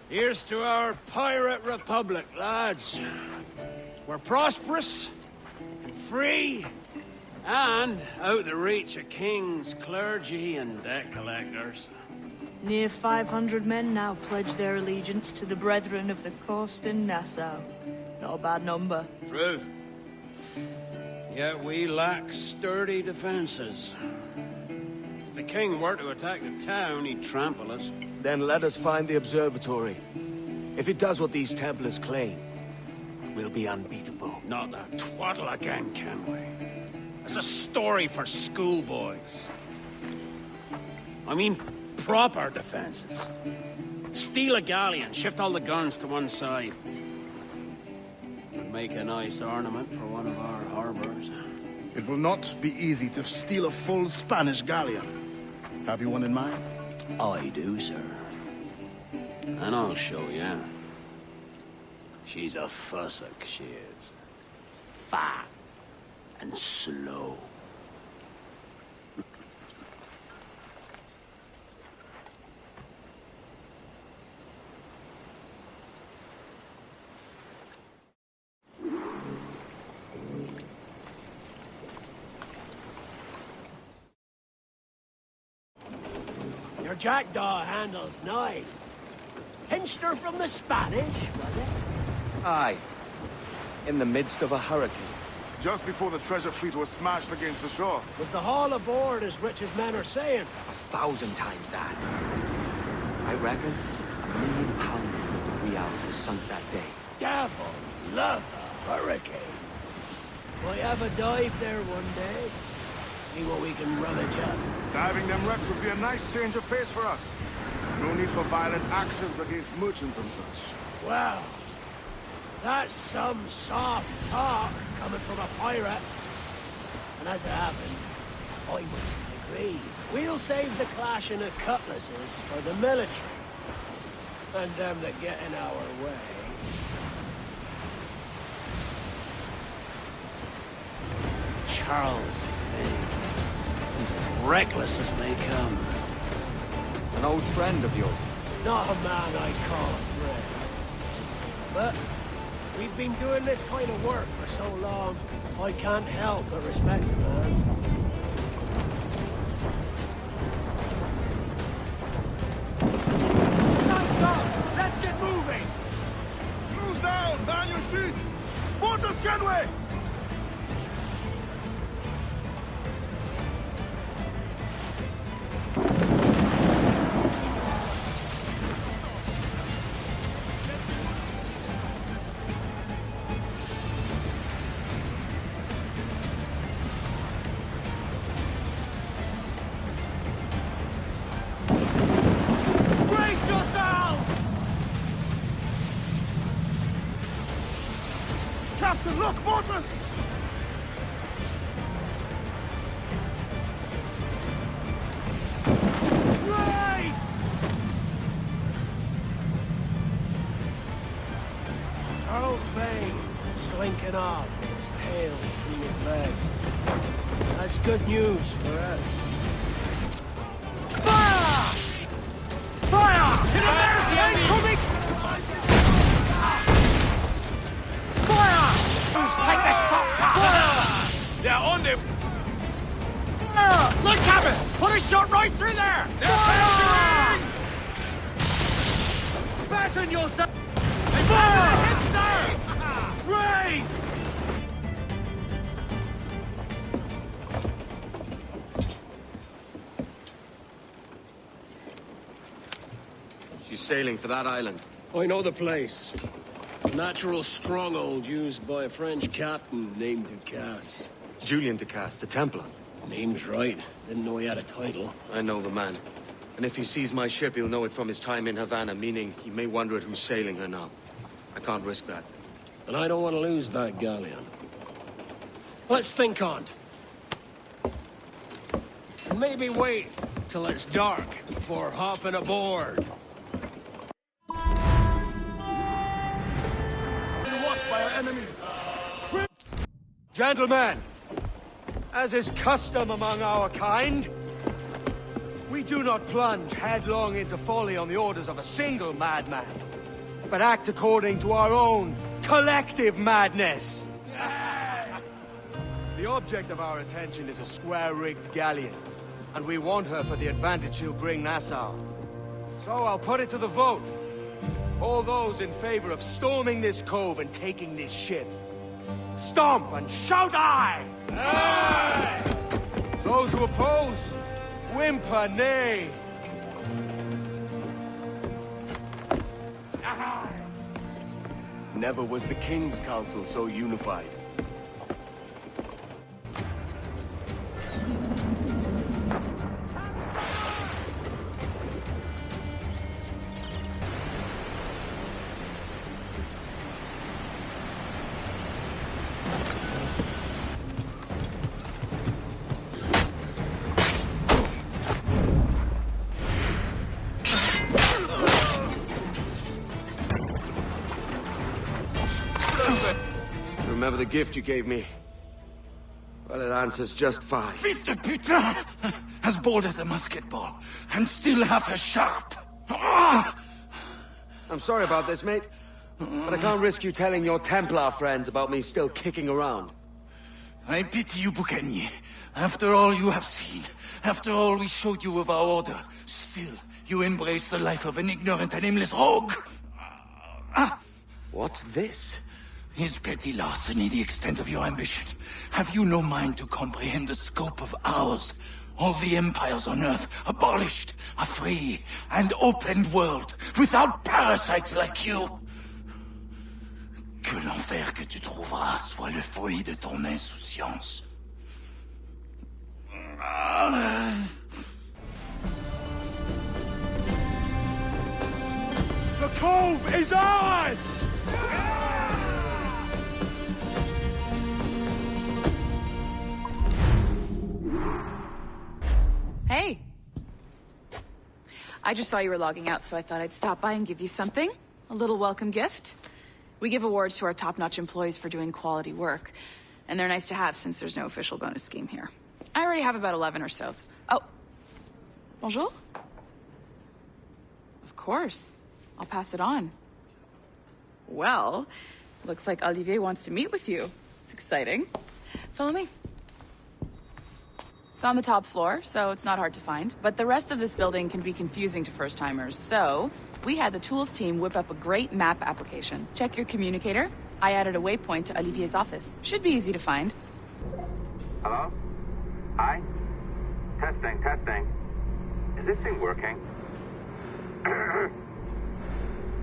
Here's to our pirate republic, lads. We're prosperous, and free, and out of the reach of kings, clergy, and debt collectors. Near 500 men now pledge their allegiance to the Brethren of the Coast in Nassau. Not a bad number. Truth. Yet we lack sturdy defenses. If the king were to attack the town, he'd trample us. Then let us find the observatory. If it does what these Templars claim, we'll be unbeatable. Not that twaddle again, can we? It's a story for schoolboys. I mean, proper defenses. Steal a galleon, shift all the guns to one side. Would make a nice ornament for one of our harbors. It will not be easy to steal a full Spanish galleon. Have you one in mind? I do, sir. And I'll show you. She's a fussock, she is. Fat and slow. Your jackdaw handles nice. Pinched her from the Spanish, was it? Aye. In the midst of a hurricane. Just before the treasure fleet was smashed against the shore. Was the haul aboard as rich as men are saying? 1,000 times that. I reckon £1 million worth of reals was sunk that day. Devil love a hurricane. Might have a dive there one day. See what we can rummage up. Diving them wrecks would be a nice change of pace for us. No need for violent actions against merchants and such. Well, that's some soft talk coming from a pirate. And as it happens, I mostly agree. We'll save the clashing of cutlasses for the military. And them that get in our way. Charles Fane. He's as reckless as they come. An old friend of yours. Not a man I call a friend. But we've been doing this kind of work for so long, I can't help but respect the man. Time's up! Let's get moving! Cruise down! Man your sheets! Water Scanway! Captain, look! Mortars! Race! Charles Fane slinking off with his tail between his legs. That's good news for us. Fire! Fire! Hit him there, Fane! Coming! Fire! Take the shots out! They're on them! Look, Captain! Put a shot right through there! Fire! Batten yourself! Fire! Hit, sir! Race! She's sailing for that island. I know the place. A natural stronghold used by a French captain named Ducasse. Julian Ducasse, the Templar. Name's right. Didn't know he had a title. I know the man. And if he sees my ship, he'll know it from his time in Havana, meaning he may wonder at who's sailing her now. I can't risk that. And I don't want to lose that galleon. Let's think on it. And maybe wait till it's dark before hopping aboard. Watched by our enemies. Gentlemen, as is custom among our kind, we do not plunge headlong into folly on the orders of a single madman. but act according to our own collective madness. The object of our attention is a square-rigged galleon, and we want her for the advantage she'll bring Nassau. So I'll put it to the vote. All those in favor of storming this cove and taking this ship, stomp and shout aye! Aye! Those who oppose, whimper nay! Never was the King's Council so unified. Remember the gift you gave me? Well, it answers just fine. Fils de putain! As bold as a musket ball, and still half as sharp. Ah! I'm sorry about this, mate. But I can't risk you telling your Templar friends about me still kicking around. I pity you, Boucanier. After all you have seen, after all we showed you of our order, still you embrace the life of an ignorant and aimless rogue. What's this? Is petty larceny the extent of your ambition? Have you no mind to comprehend the scope of ours? All the empires on Earth abolished, a free and open world, without parasites like you. Que l'enfer que tu trouveras soit le fruit de ton insouciance. The cove is ours! Hey. I just saw you were logging out, so I thought I'd stop by and give you something. A little welcome gift. We give awards to our top-notch employees for doing quality work. And they're nice to have since there's no official bonus scheme here. I already have about 11 or so. Oh. Bonjour? Of course. I'll pass it on. Well, looks like Olivier wants to meet with you. It's exciting. Follow me. It's on the top floor, so it's not hard to find. But the rest of this building can be confusing to first-timers, so we had the tools team whip up a great map application. Check your communicator. I added a waypoint to Olivier's office. Should be easy to find. Hello? Hi? Testing, testing. Is this thing working?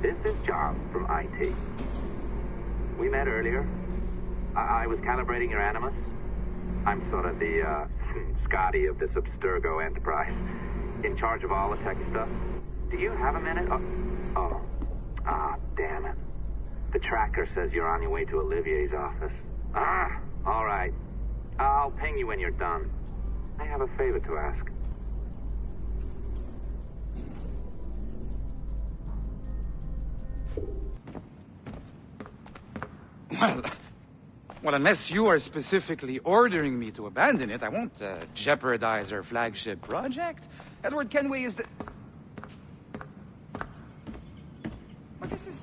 This is John from IT. We met earlier. I was calibrating your Animus. I'm sort of the, Scotty of this Abstergo enterprise. In charge of all the tech stuff. Do you have a minute? Oh. Ah, damn it. The tracker says you're on your way to Olivier's office. Ah, all right. I'll ping you when you're done. I have a favor to ask. Well, unless you are specifically ordering me to abandon it, I won't jeopardize our flagship project. Edward Kenway is the... What is this?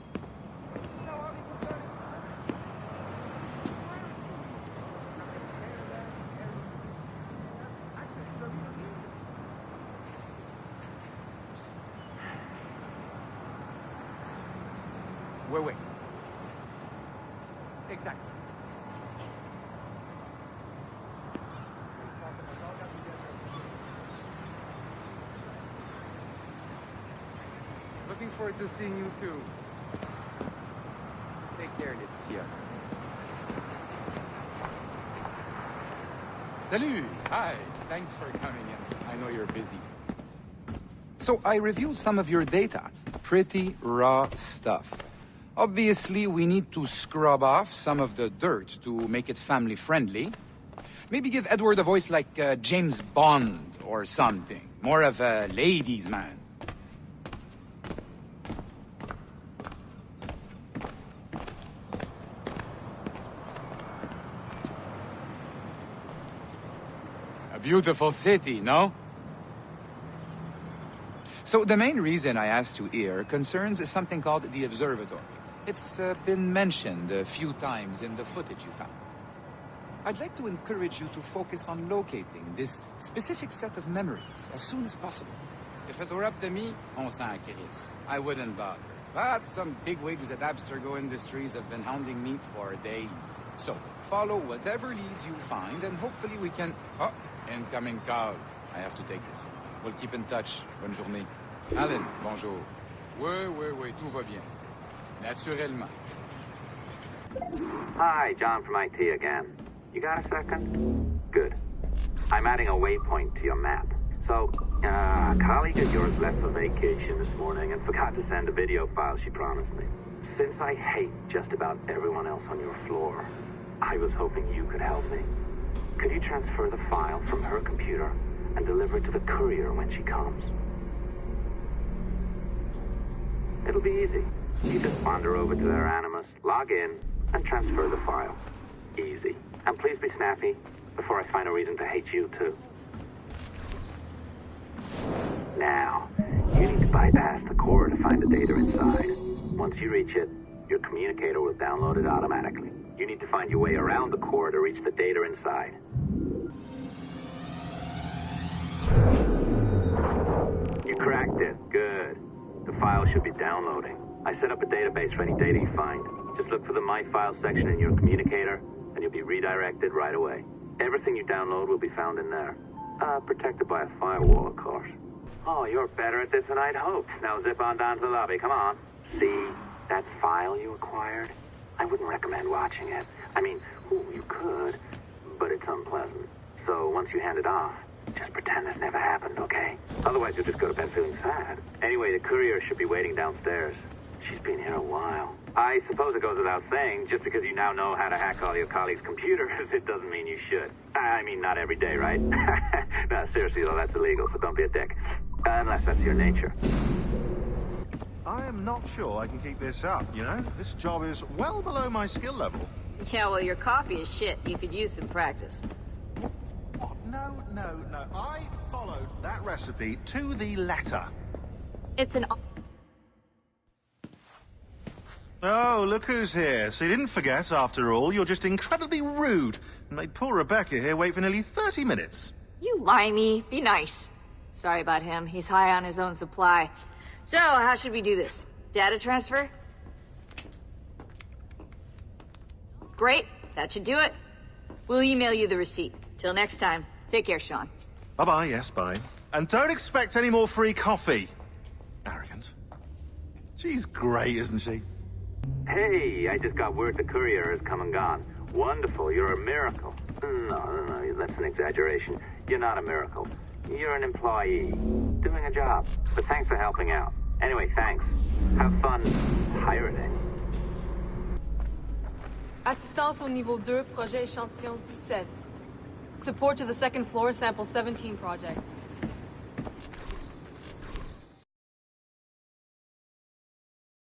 Wait. Exactly. Looking forward to seeing you too. Take care, Letizia. Salut! Hi, thanks for coming in. I know you're busy. So I reviewed some of your data. Pretty raw stuff. Obviously, we need to scrub off some of the dirt to make it family-friendly. Maybe give Edward a voice like James Bond or something. More of a ladies' man. A beautiful city, no? So the main reason I asked you here concerns something called the observatory. It's been mentioned a few times in the footage you found. I'd like to encourage you to focus on locating this specific set of memories as soon as possible. If it were up to me, on s'en crisse. I wouldn't bother. But some bigwigs at Abstergo Industries have been hounding me for days. So, follow whatever leads you find, and hopefully we can... Oh, incoming call. I have to take this. We'll keep in touch. Bonne journée. Alan, bonjour. Oui, tout va bien. Naturellement. Hi, John from IT again. You got a second? Good. I'm adding a waypoint to your map. So, a colleague of yours left for vacation this morning and forgot to send a video file she promised me. Since I hate just about everyone else on your floor, I was hoping you could help me. Could you transfer the file from her computer and deliver it to the courier when she comes? It'll be easy. You just wander over to their Animus, log in, and transfer the file. Easy. And please be snappy before I find a reason to hate you too. Now, you need to bypass the core to find the data inside. Once you reach it, your communicator will download it automatically. You need to find your way around the core to reach the data inside. You cracked it. Good. The file should be downloading. I set up a database for any data you find. Just look for the My Files section in your communicator, and you'll be redirected right away. Everything you download will be found in there. Protected by a firewall, of course. Oh, you're better at this than I'd hoped. Now zip on down to the lobby, come on. See, that file you acquired? I wouldn't recommend watching it. I mean, you could, but it's unpleasant. So once you hand it off, just pretend this never happened, okay? Otherwise you'll just go to bed feeling sad. Anyway, the courier should be waiting downstairs. She's been here a while. I suppose it goes without saying, just because you now know how to hack all your colleagues' computers, it doesn't mean you should. I mean, not every day, right? No, seriously, though, that's illegal, so don't be a dick. Unless that's your nature. I am not sure I can keep this up, you know? This job is well below my skill level. Yeah, well, your coffee is shit. You could use some practice. What? No. I followed that recipe to the letter. It's an... Oh, look who's here. So you didn't forget, after all. You're just incredibly rude and made poor Rebecca here wait for nearly 30 minutes. You limey. Be nice. Sorry about him. He's high on his own supply. So, how should we do this? Data transfer? Great. That should do it. We'll email you the receipt. Till next time. Take care, Sean. Bye-bye, yes, bye. And don't expect any more free coffee. Arrogant. She's great, isn't she? Hey, I just got word the courier has come and gone. Wonderful, you're a miracle. No, that's an exaggeration. You're not a miracle. You're an employee, doing a job. But thanks for helping out. Anyway, thanks. Have fun pirating. Assistance au niveau 2, projet échantillon 17. Support to the second floor, sample 17 project.